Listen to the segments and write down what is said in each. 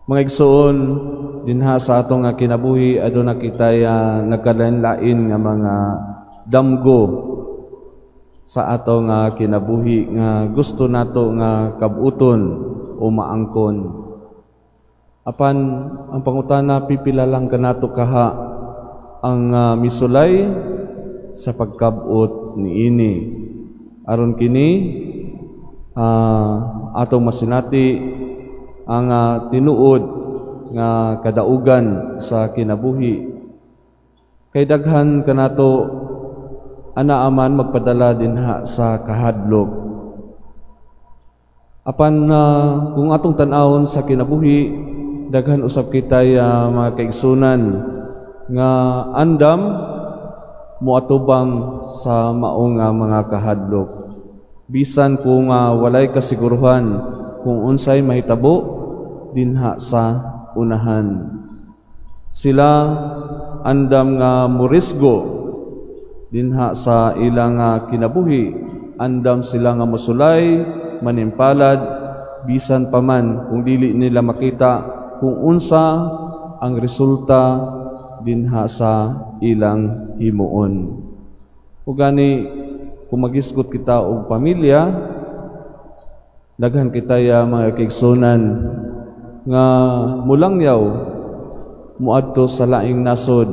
Mga igsoon, dinha sa atong nga kinabuhi aduna kitay nagkalain-lain nga mga damgo sa atong nga kinabuhi nga gusto nato nga kabuton o maangkon. Apan ang pangutana, pipila lang kanato kaha ang misulay sa pagkabot niini. Aron kini atong masinati ang tinuod nga kadaugan sa kinabuhi. Kay daghan kanato anaaman magpadala dinha sa kahadlok. Apan kung atong tan-awon sa kinabuhi, daghan usab kitay mga kaigsunan nga andam moatubang sa maong mga kahadlok. Bisan kung walay kasiguruhan kung unsay mahitabo dinha sa unahan. Sila andam nga murisgo dinha sa ilang kinabuhi, andam sila nga mosulay, manimpalad, bisan pa man kung dili nila makita kung unsa ang resulta dinha sa ilang himuon. Ug gani kung magisgot kita og pamilya, daghan kitay mga kaigsunan nga mulangyaw muadto sa laing nasod,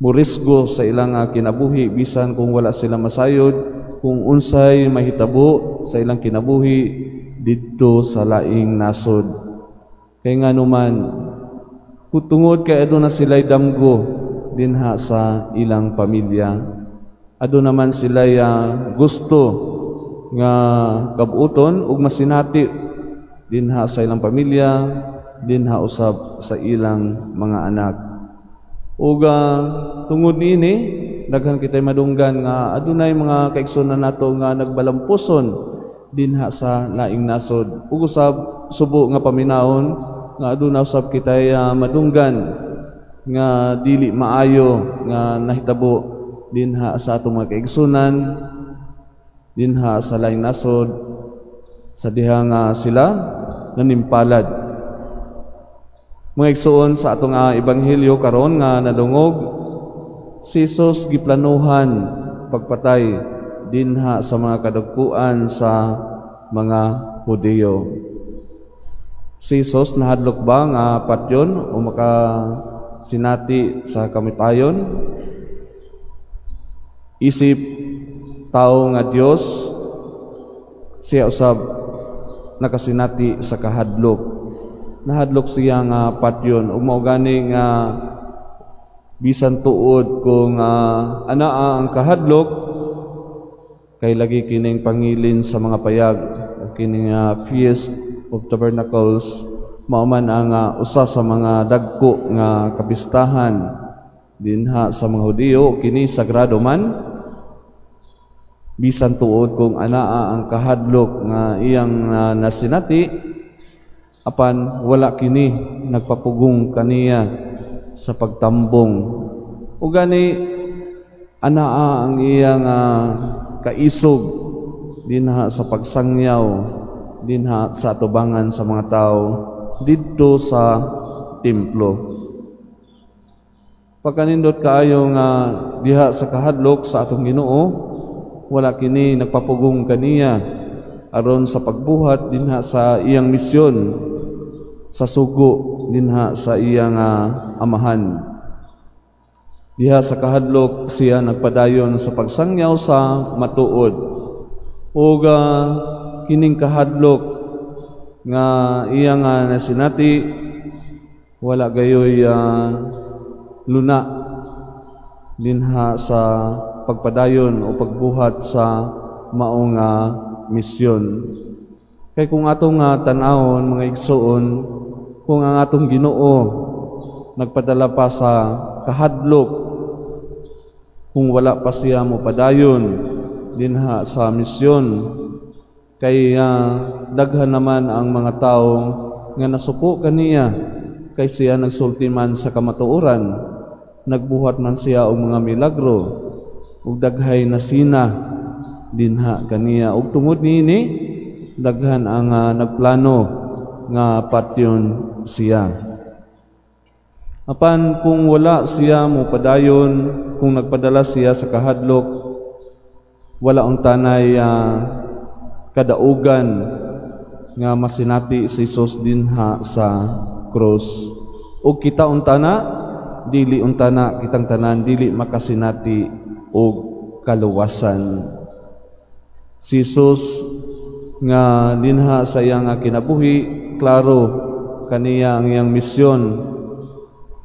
murisgo sa ilang kinabuhi bisan kung wala sila masayod kung unsay mahitabo sa ilang kinabuhi didto sa laing nasod. Kay nganuman tungod kay aduna sila'y damgo dinha sa ilang pamilya, aduna man sila'y gusto nga kabuton ug masinati dinha sa ilang pamilya, dinha usab sa ilang mga anak. Ug tungod niini daghan kitay madunggan nga adunay mga kaigsunan nato nga nagbalampuson dinha sa laing nasod. Ug usab subo nga paminawon nga aduna usab kitay madunggan nga dili maayo nga nahitabo dinha sa atong mga kaigsunan dinha sa laing nasod, sa diha nga sila nanimpalad. Mga igsoon, sa atong ebanghelyo karon nga nadungog, si Jesus giplanuhan pagpatay dinha sa mga kadagpuan sa mga Hudiyo. Si Jesus nahadlok ba nga patyon o makasinati sa kamitayon? Isip tao nga Dios, siya usab nakasinati sa kahadlok. Nahadlok siya nga patyon ug mao gani nga bisan tuod kung anaa ang kahadlok kay lagi kining pangilin sa mga payag kining Feast of Tabernacles, mao man ang usa sa mga dagko nga kapistahan dinha sa mga Hudiyo. Kini sagrado man bisan tuod kung anaa ang kahadlok nga iyang nasinati, apan wala kini nagpapugong kaniya sa pagtambong. O gani anaa ang iyang kaisog dinha sa pagsangyaw dinha sa atubangan sa mga tao didto sa templo. Pagkanindot kaayo nga diha sa kahadlok sa atong Ginoo, wala kini nagpapugong kaniya aron sa pagbuhat dinha sa iyang misyon sa sugo dinha sa iyang amahan. Diha sa kahadlok siya nagpadayon sa pagsangyaw sa matuod. Ug kining kahadlok nga iyang nasinati wala gayoy luna dinha sa pagpadayon o pagbuhat sa maong misyon. Kay kung atong tan-awon mga igsoon, kung ang atong Ginoo nagpadala pa sa kahadlok, kung wala pa siya mo padayon dinha sa misyon, kay daghan naman ang mga tao nga nasuko kaniya kay siya nagsulti man sa kamatuoran, nagbuhat man siya og mga milagro ug daghay nasina dinha kaniya. Ug tungod niini daghan ang nagplano nga patyon siya. Apan kung wala siya mo padayon, kung nagpadala siya sa kahadlok, wala untanay kadaugan nga masinati si Jesus dinha sa krus. O kita untana, dili untana kitang tanan, dili makasinati og kaluwasan. Si Jesus nga dinha sa iyang kinabuhi, klaro kaniya ang iyang misyon,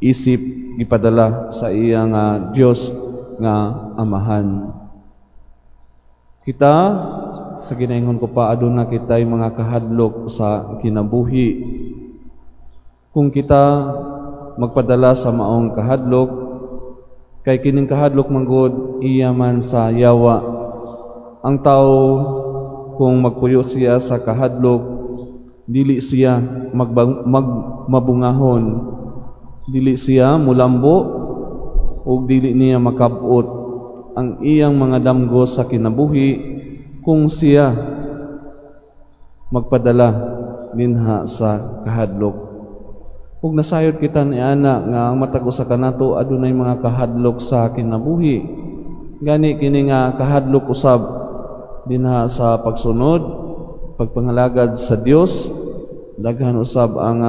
isip gipadala sa iyang Dios nga Amahan. Kita sa ginaingon ko pa, aduna kitay mga kahadlok sa kinabuhi. Kung kita magpadala sa maong kahadlok, kay kining kahadlok manggod iya man sa yawa. Ang tao kung magpuyo siya sa kahadlok, dili siya mabungahon, dili siya mulambo, o dili niya makabot ang iyang mga damgo sa kinabuhi kung siya magpadala dinha sa kahadlok. Kung nasayod kita ni ana nga ang matag usa kanato adunay mga kahadlok sa kinabuhi, gani kini nga kahadlok usab dinha sa pagsunod, pagpangalagad sa Dios, daghan usab ang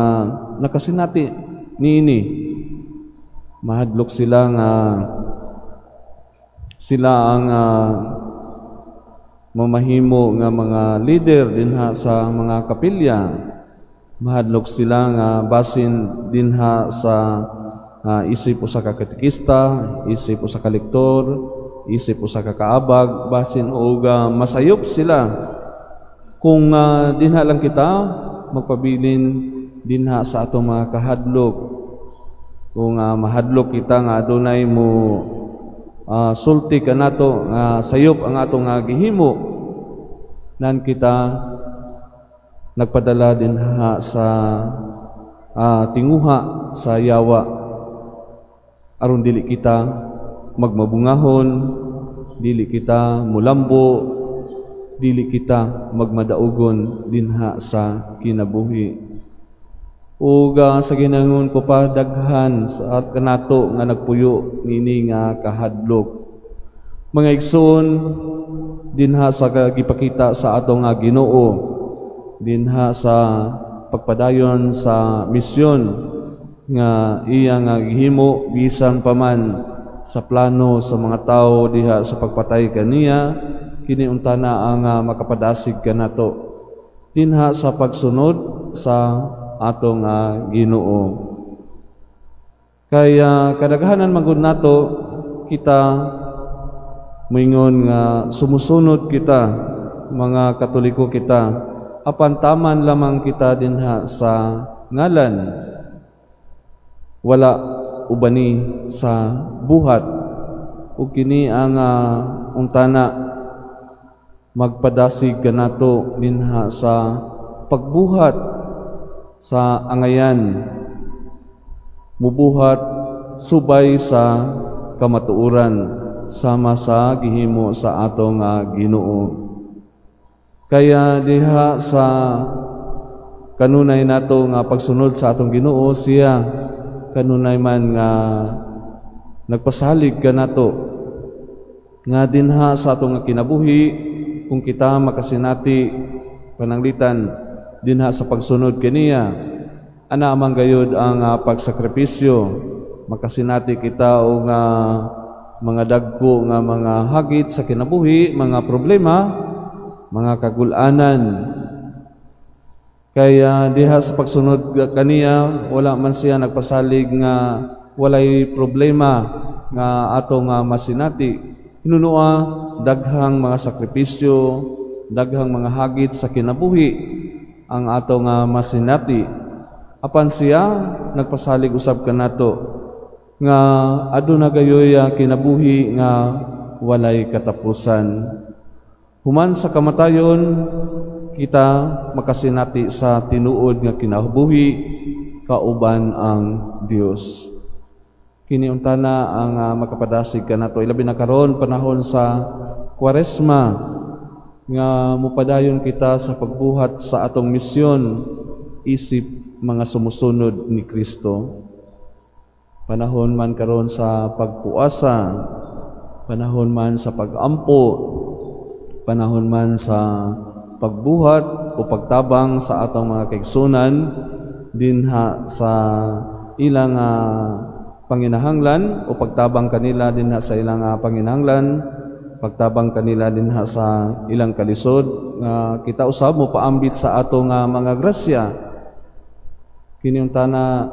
nakasinati niini. Mahadlok sila nga sila ang mamahimo nga mga leader dinha sa mga kapilya. Mahadlok sila nga basin dinha sa isip usa ka katekista, isip usa ka lektor, isip usa ka kaabag, basin og masayop sila. Kung dinha lang kita magpabilin dinha sa atong mga kahadlok, kung mahadlok kita nga adunay mo sulti kanato nga sayop ang atong gihimo, nan kita nagpadala din sa tinguha sa yawa, aron dili kita magmabungahon, dili kita mulambo, dili kita magmadaugon dinha sa kinabuhi. Ug sa ginangon ko pa daghan sa kanato nga nagpuyo nini nga kahadlok. Mga igsoon dinha sa gipakita sa atong Ginoo, dinha sa pagpadayon sa misyon nga iya nga gihimo bisan pa man sa plano sa mga tao diha sa pagpatay kaniya, kini untana ang makapadasig kanato dinha sa pagsunod sa atong Ginoo. Kaya kadaghanan magud nato kita moingon nga sumusunod kita, mga Katoliko kita, apan taman lamang kita dinha sa ngalan, wala ubani sa buhat. Ug kini ang untana magpadasig kanato dinha sa pagbuhat sa angayan, mubuhat subay sa kamatuoran sama sa gihimo sa atong Ginoo. Kaya diha sa kanunay nato nga pagsunod sa atong Ginoo, siya kanunay man nga nagpasalig kanato nga dinha sa atong kinabuhi, kung kita makasinati pananglitan dinha sa pagsunod kaniya, ana man gayud ang pagsakripisyo, makasinati kita og mga dagko nga mga hagit sa kinabuhi, mga problema, mga kagul-anan. Kaya diha sa pagsunod kaniya, wala man siya nagpasalig nga walay problema nga atong masinati. Hinunua daghang mga sakripisyo, daghang mga hagit sa kinabuhi ang atong masinati. Apan siya nagpasalig usab kanato nga aduna gayoy kinabuhi nga walay katapusan. Human sa kamatayon, kita makasinati sa tinuod nga kinabuhi kauban ang Dios. Kini untana ang makapadasig kanato, ilabi na karon panahon sa Kwaresma, nga mupadayon kita sa pagbuhat sa atong misyon, isip mga sumusunod ni Kristo. Panahon man karon sa pagpuasa, panahon man sa pagampo, panahon man sa pagbuhat o pagtabang sa atong mga kaigsunan dinha sa ilang panginahanglan o pagtabang kanila dinha sa ilang panginahanglan, pagtabang kanila dinha sa ilang kalisod nga kita usab mo paambit sa atong mga grasya. Kini untana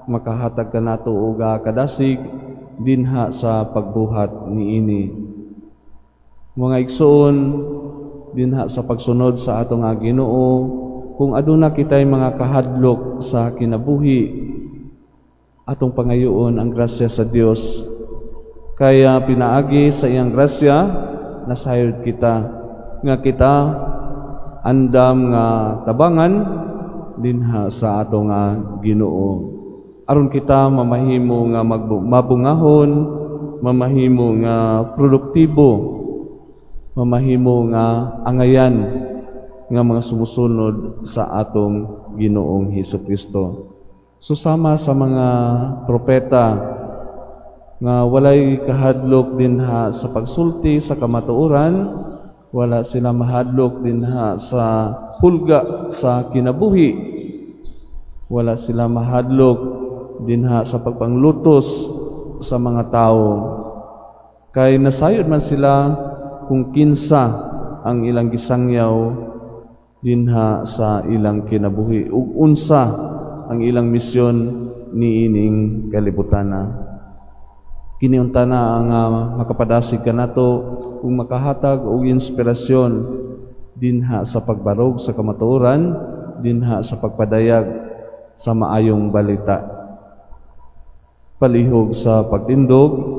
makahatag kanato og kadasig dinha sa pagbuhat niini. Mga igsoon dinha sa pagsunod sa atong Ginoo, kung aduna kitay mga kahadlok sa kinabuhi, atong pangayoon ang grasya sa Dios. Kaya pinaagi sa iyang grasya nasayod kita nga kita andam nga tabangan dinha sa atong Ginoo. Aron kita mamahimo nga mabungahon, mamahimo nga produktibo, mamahimo nga angayan nga mga sumusunod sa atong Ginoong Hesukristo. Susama sa mga propeta nga walay kahadlok dinha sa pagsulti sa kamatuoran, wala sila mahadlok dinha sa hulga sa kinabuhi, wala sila mahadlok dinha sa pagpanglutos sa mga tao. Kay nasayod man sila kung kinsa ang ilang gisangyaw dinha sa ilang kinabuhi ug unsa ang ilang misyon niining kalibutana. Kini untana ang makapadasig kanato ug makahatag og inspirasyon dinha sa pagbarog sa kamatuoran, dinha sa pagpadayag sa maayong balita. Palihog sa pagtindog